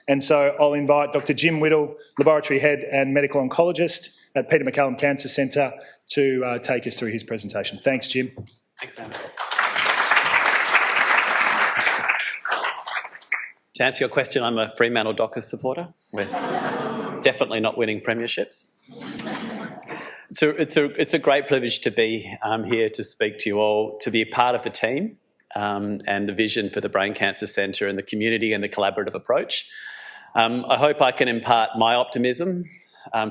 And so I'll invite Dr. Jim Whittle, Laboratory Head and Medical Oncologist at Peter MacCallum Cancer Centre, to take us through his presentation. Thanks, Jim. Thanks, Sam. To answer your question, I'm a Fremantle Dockers supporter. We're definitely not winning premierships. It's a great privilege to be here to speak to you all, to be a part of the team and the vision for the Brain Cancer Centre and the community and the collaborative approach. I hope I can impart my optimism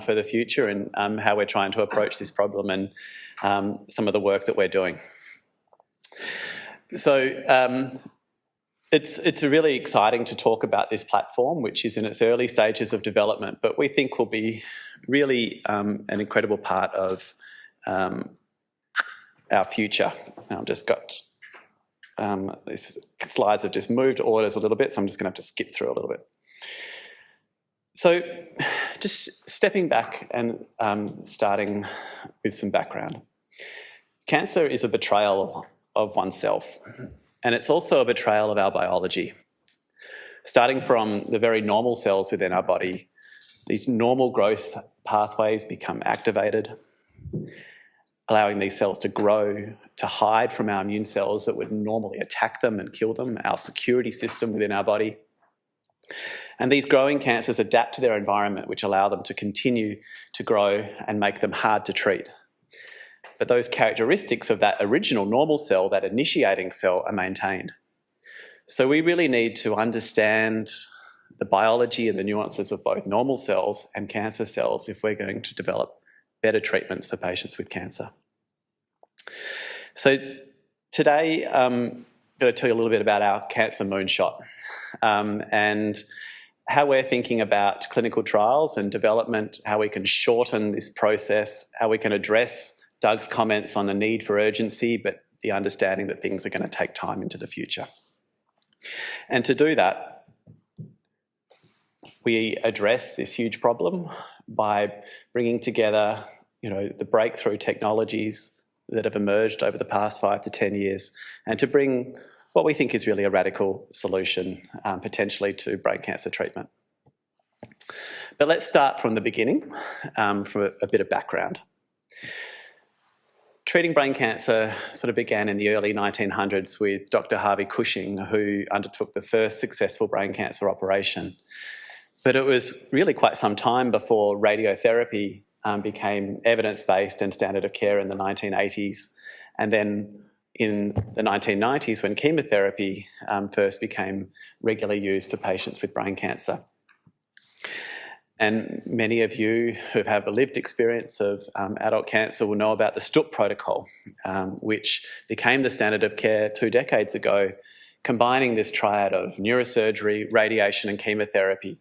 for the future and how we're trying to approach this problem and some of the work that we're doing. So it's really exciting to talk about this platform, which is in its early stages of development, but we think will be really an incredible part of our future. I've just got these slides have just moved orders a little bit, so I'm just going to have to skip through a little bit. So just stepping back and starting with some background. Cancer is a betrayal of oneself, and it's also a betrayal of our biology. Starting from the very normal cells within our body, these normal growth pathways become activated, allowing these cells to grow, to hide from our immune cells that would normally attack them and kill them, our security system within our body. And these growing cancers adapt to their environment, which allow them to continue to grow and make them hard to treat. But those characteristics of that original normal cell, that initiating cell, are maintained. So we really need to understand the biology and the nuances of both normal cells and cancer cells if we're going to develop better treatments for patients with cancer. So today, I'm going to tell you a little bit about our cancer moonshot and how we're thinking about clinical trials and development, how we can shorten this process, how we can address Doug's comments on the need for urgency, but the understanding that things are going to take time into the future. And to do that, we address this huge problem by bringing together, the breakthrough technologies that have emerged over the past 5 to 10 years, and to bring what we think is really a radical solution, potentially, to brain cancer treatment. But let's start from the beginning for a bit of background. Treating brain cancer sort of began in the early 1900s with Dr. Harvey Cushing, who undertook the first successful brain cancer operation. But it was really quite some time before radiotherapy became evidence-based and standard of care in the 1980s. And then in the 1990s, when chemotherapy first became regularly used for patients with brain cancer. And many of you who have a lived experience of adult cancer will know about the Stupp protocol, which became the standard of care 2 decades ago, combining this triad of neurosurgery, radiation and chemotherapy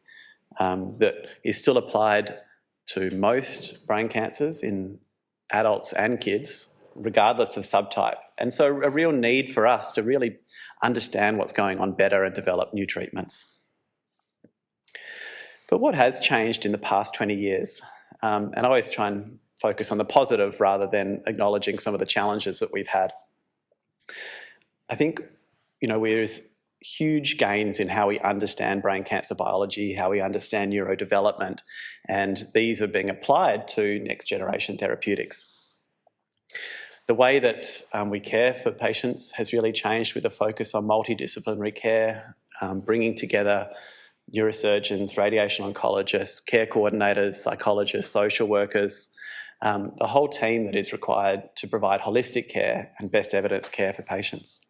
that is still applied to most brain cancers in adults and kids, regardless of subtype. And so a real need for us to really understand what's going on better and develop new treatments. But what has changed in the past 20 years? And I always try and focus on the positive rather than acknowledging some of the challenges that we've had. I think, there's huge gains in how we understand brain cancer biology, how we understand neurodevelopment, and these are being applied to next generation therapeutics. The way that we care for patients has really changed with a focus on multidisciplinary care, bringing together neurosurgeons, radiation oncologists, care coordinators, psychologists, social workers, the whole team that is required to provide holistic care and best evidence care for patients.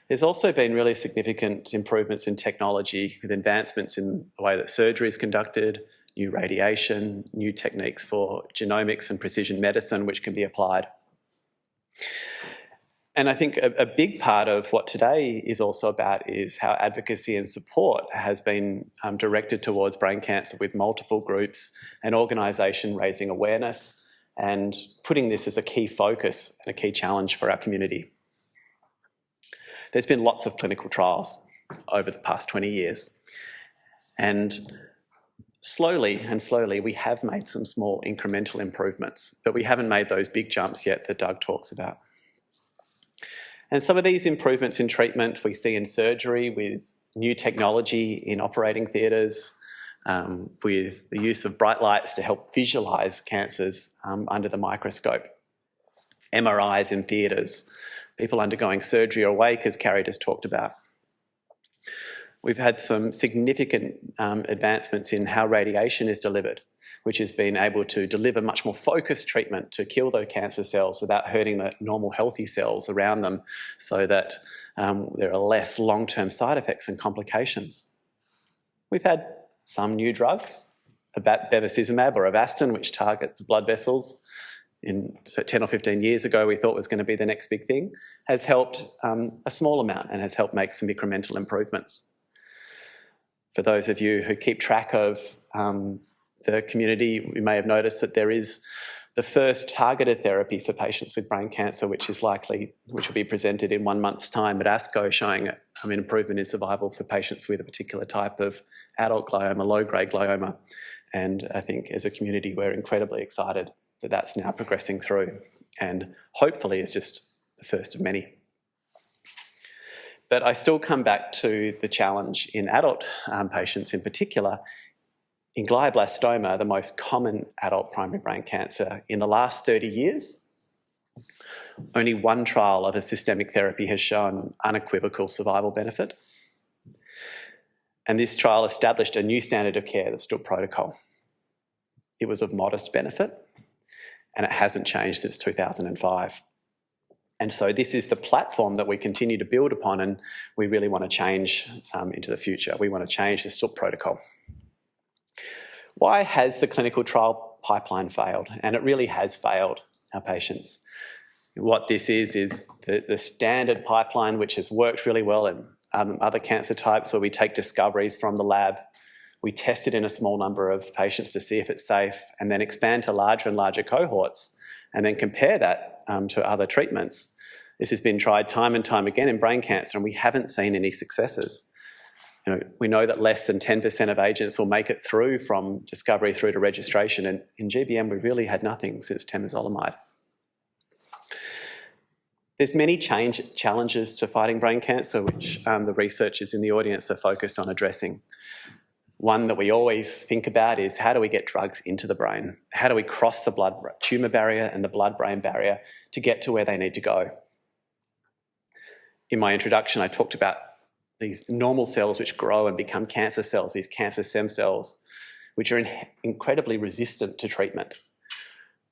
There's also been really significant improvements in technology with advancements in the way that surgery is conducted, new radiation, new techniques for genomics and precision medicine which can be applied. And I think a big part of what today is also about is how advocacy and support has been directed towards brain cancer with multiple groups and organisation raising awareness and putting this as a key focus and a key challenge for our community. There's been lots of clinical trials over the past 20 years, and slowly we have made some small incremental improvements, but we haven't made those big jumps yet that Doug talks about. And some of these improvements in treatment we see in surgery with new technology in operating theatres, with the use of bright lights to help visualise cancers under the microscope, MRIs in theatres, people undergoing surgery or awake, as Carrie just talked about. We've had some significant advancements in how radiation is delivered, which has been able to deliver much more focused treatment to kill those cancer cells without hurting the normal healthy cells around them, so that there are less long-term side effects and complications. We've had some new drugs, bevacizumab or Avastin, which targets blood vessels. 10 or 15 years ago we thought was going to be the next big thing, has helped a small amount and has helped make some incremental improvements. For those of you who keep track of the community, we may have noticed that there is the first targeted therapy for patients with brain cancer, which will be presented in 1 month's time at ASCO, showing an improvement in survival for patients with a particular type of adult glioma, low-grade glioma. And I think as a community, we're incredibly excited that that's now progressing through, and hopefully is just the first of many. But I still come back to the challenge in adult patients in particular. In glioblastoma, the most common adult primary brain cancer, in the last 30 years, only one trial of a systemic therapy has shown unequivocal survival benefit. And this trial established a new standard of care, the Stood protocol. It was of modest benefit, and it hasn't changed since 2005. And so this is the platform that we continue to build upon, and we really want to change into the future. We want to change the Stood protocol. Why has the clinical trial pipeline failed? And it really has failed our patients. What this is the standard pipeline, which has worked really well in other cancer types, where we take discoveries from the lab, we test it in a small number of patients to see if it's safe, and then expand to larger and larger cohorts, and then compare that to other treatments. This has been tried time and time again in brain cancer, and we haven't seen any successes. We know that less than 10% of agents will make it through from discovery through to registration, and in GBM we've really had nothing since temozolomide. There's many challenges to fighting brain cancer, which the researchers in the audience are focused on addressing. One that we always think about is, how do we get drugs into the brain? How do we cross the blood tumour barrier and the blood-brain barrier to get to where they need to go? In my introduction, I talked about these normal cells which grow and become cancer cells, these cancer stem cells, which are incredibly resistant to treatment.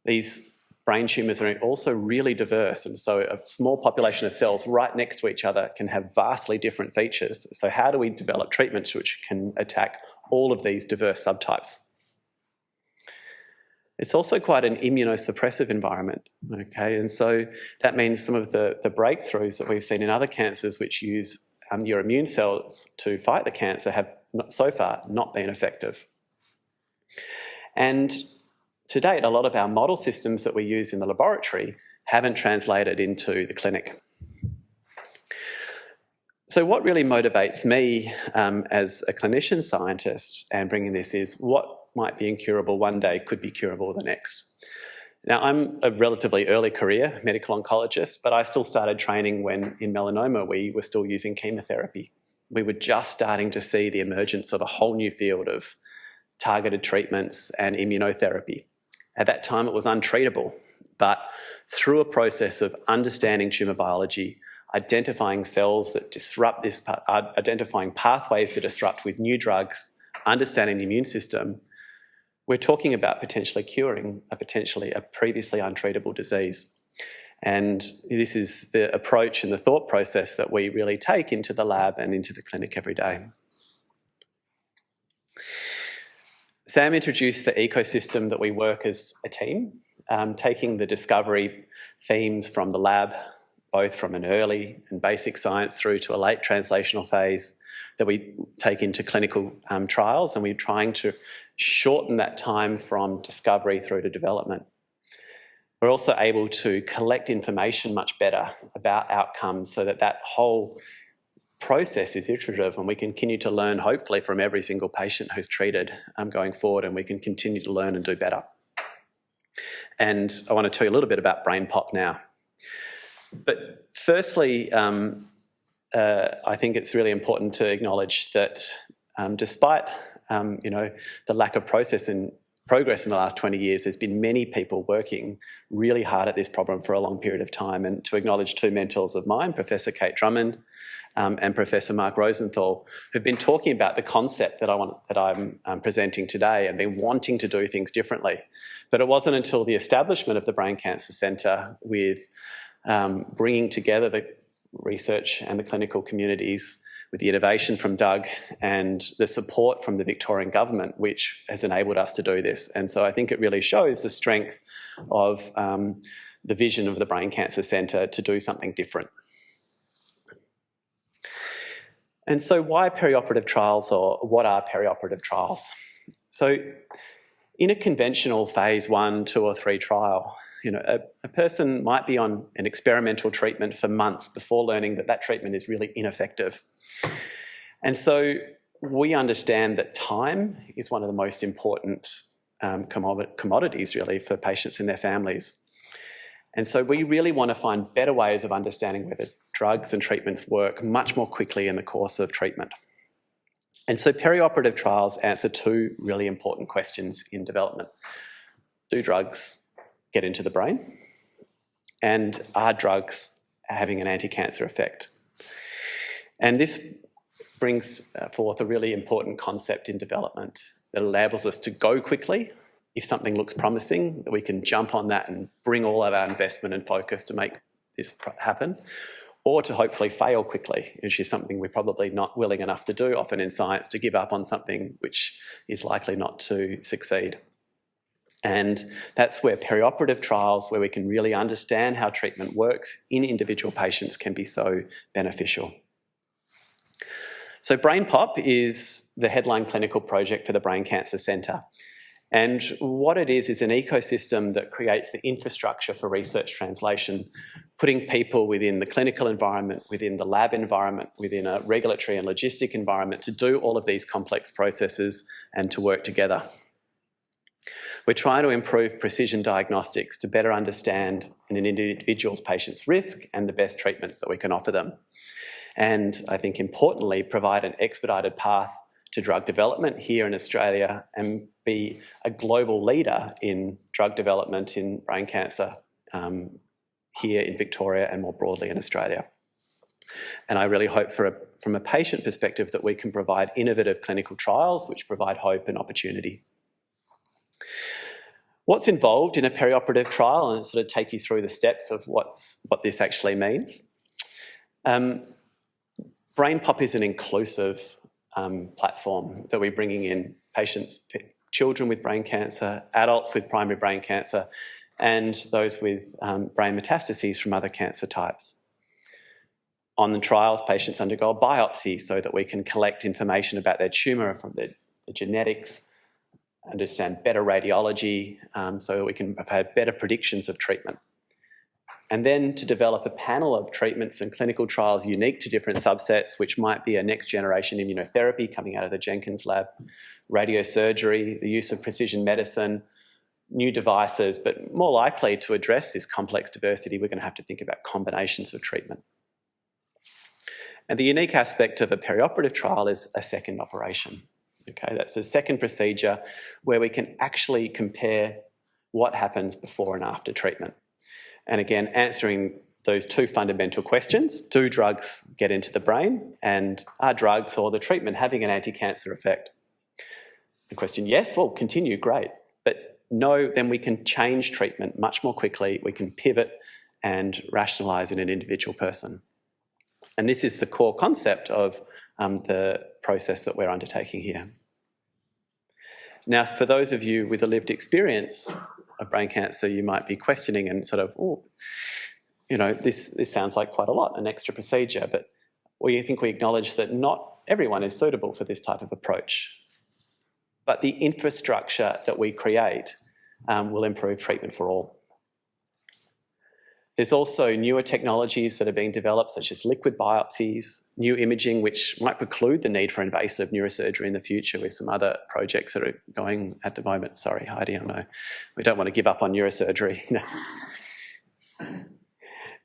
These brain tumours are also really diverse, and so a small population of cells right next to each other can have vastly different features. So how do we develop treatments which can attack all of these diverse subtypes? It's also quite an immunosuppressive environment, okay? And so that means some of the breakthroughs that we've seen in other cancers which use your immune cells to fight the cancer have so far not been effective. And to date, a lot of our model systems that we use in the laboratory haven't translated into the clinic. So what really motivates me as a clinician scientist and bringing this is, what might be incurable one day could be curable the next. Now, I'm a relatively early career medical oncologist, but I still started training when in melanoma we were still using chemotherapy. We were just starting to see the emergence of a whole new field of targeted treatments and immunotherapy. At that time it was untreatable, but through a process of understanding tumour biology, identifying cells that disrupt this, identifying pathways to disrupt with new drugs, understanding the immune system, we're talking about potentially curing a previously untreatable disease. And this is the approach and the thought process that we really take into the lab and into the clinic every day. Sam introduced the ecosystem that we work as a team, taking the discovery themes from the lab, both from an early and basic science through to a late translational phase, that we take into clinical trials, and we're trying to shorten that time from discovery through to development. We're also able to collect information much better about outcomes, so that that whole process is iterative, and we continue to learn, hopefully, from every single patient who's treated going forward, and we can continue to learn and do better. And I want to tell you a little bit about BrainPop now. But firstly, I think it's really important to acknowledge that despite the lack of progress in the last 20 years, there's been many people working really hard at this problem for a long period of time. And to acknowledge two mentors of mine, Professor Kate Drummond and Professor Mark Rosenthal, who've been talking about the concept that I'm presenting today and been wanting to do things differently. But it wasn't until the establishment of the Brain Cancer Centre, with bringing together the research and the clinical communities, with the innovation from Doug and the support from the Victorian government, which has enabled us to do this. And so I think it really shows the strength of the vision of the Brain Cancer Centre to do something different. And so why perioperative trials, or what are perioperative trials? So in a conventional phase 1, 2 or 3 trial, a person might be on an experimental treatment for months before learning that that treatment is really ineffective. And so we understand that time is one of the most important commodities, really, for patients and their families. And so we really want to find better ways of understanding whether drugs and treatments work much more quickly in the course of treatment. And so perioperative trials answer 2 really important questions in development. Do drugs get into the brain? And are drugs having an anti-cancer effect? And this brings forth a really important concept in development that enables us to go quickly. If something looks promising, we can jump on that and bring all of our investment and focus to make this happen, or to hopefully fail quickly, which is something we're probably not willing enough to do often in science, to give up on something which is likely not to succeed. And that's where perioperative trials, where we can really understand how treatment works in individual patients, can be so beneficial. So BrainPop is the headline clinical project for the Brain Cancer Centre. And what it is an ecosystem that creates the infrastructure for research translation, putting people within the clinical environment, within the lab environment, within a regulatory and logistic environment to do all of these complex processes and to work together. We're trying to improve precision diagnostics to better understand an individual's patient's risk and the best treatments that we can offer them. And I think importantly, provide an expedited path to drug development here in Australia and be a global leader in drug development in brain cancer here in Victoria and more broadly in Australia. And I really hope from a patient perspective that we can provide innovative clinical trials which provide hope and opportunity. What's involved in a perioperative trial, and sort of take you through the steps of what this actually means. BrainPop is an inclusive platform that we're bringing in patients, children with brain cancer, adults with primary brain cancer, and those with brain metastases from other cancer types. On the trials, patients undergo a biopsy so that we can collect information about their tumour from the genetics, understand better radiology, so that we can have better predictions of treatment. And then to develop a panel of treatments and clinical trials unique to different subsets, which might be a next generation immunotherapy coming out of the Jenkins lab, radiosurgery, the use of precision medicine, new devices, but more likely to address this complex diversity, we're going to have to think about combinations of treatment. And the unique aspect of a perioperative trial is a second operation. Okay, that's a second procedure where we can actually compare what happens before and after treatment. And again, answering those 2 fundamental questions: do drugs get into the brain, and are drugs or the treatment having an anti-cancer effect? The question, yes, well, continue, great. But no, then we can change treatment much more quickly. We can pivot and rationalise in an individual person. And this is the core concept of the process that we're undertaking here. Now, for those of you with a lived experience of brain cancer, you might be questioning and sort of, oh, this sounds like quite a lot, an extra procedure, but we acknowledge that not everyone is suitable for this type of approach. But the infrastructure that we create will improve treatment for all. There's also newer technologies that are being developed, such as liquid biopsies, new imaging, which might preclude the need for invasive neurosurgery in the future, with some other projects that are going at the moment. Sorry, Heidi, I know. We don't want to give up on neurosurgery.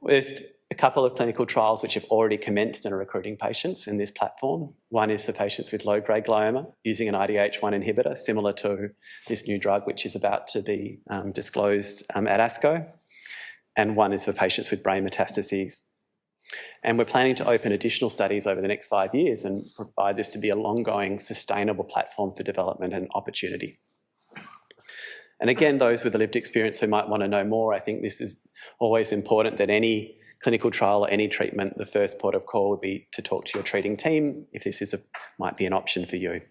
There's a couple of clinical trials which have already commenced and are recruiting patients in this platform. One is for patients with low-grade glioma using an IDH1 inhibitor, similar to this new drug which is about to be disclosed at ASCO. And one is for patients with brain metastases. And we're planning to open additional studies over the next 5 years and provide this to be a ongoing, sustainable platform for development and opportunity. And again, those with a lived experience who might want to know more, I think this is always important that any clinical trial or any treatment, the first port of call would be to talk to your treating team if this might be an option for you.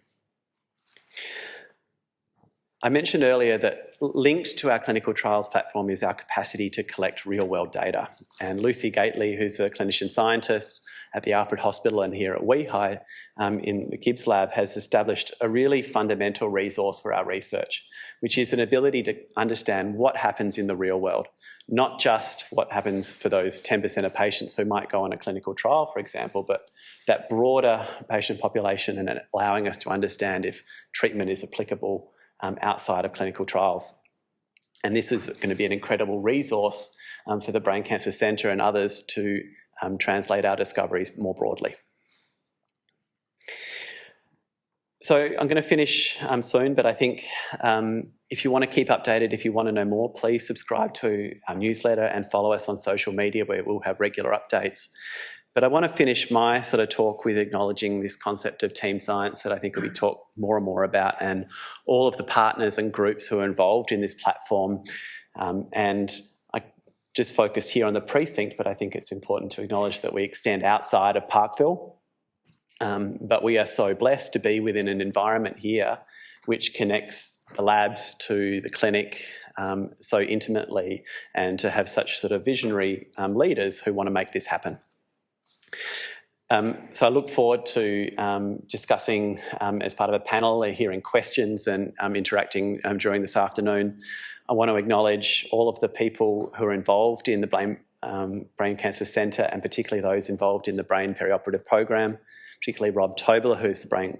I mentioned earlier that linked to our clinical trials platform is our capacity to collect real-world data. And Lucy Gately, who's a clinician scientist at the Alfred Hospital and here at WEHI in the Gibbs lab, has established a really fundamental resource for our research, which is an ability to understand what happens in the real world, not just what happens for those 10% of patients who might go on a clinical trial, for example, but that broader patient population and allowing us to understand if treatment is applicable outside of clinical trials. And this is going to be an incredible resource for the Brain Cancer Centre and others to translate our discoveries more broadly. So I'm going to finish soon, but I think if you want to keep updated, if you want to know more, please subscribe to our newsletter and follow us on social media where we'll have regular updates. But I want to finish my sort of talk with acknowledging this concept of team science that I think will be talked more and more about, and all of the partners and groups who are involved in this platform. And I just focused here on the precinct, but I think it's important to acknowledge that we extend outside of Parkville. But we are so blessed to be within an environment here which connects the labs to the clinic so intimately, and to have such sort of visionary leaders who want to make this happen. So I look forward to discussing as part of a panel, hearing questions and interacting during this afternoon. I want to acknowledge all of the people who are involved in the Brain Cancer Centre, and particularly those involved in the Brain Perioperative Program, particularly Rob Tobler, who's the Brain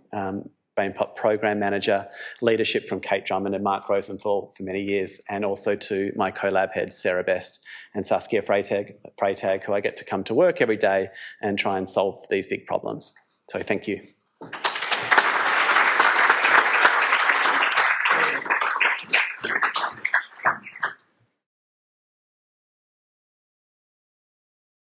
Pop Program Manager, leadership from Kate Drummond and Mark Rosenthal for many years, and also to my co-lab heads, Sarah Best and Saskia Freytag, who I get to come to work every day and try and solve these big problems. So thank you.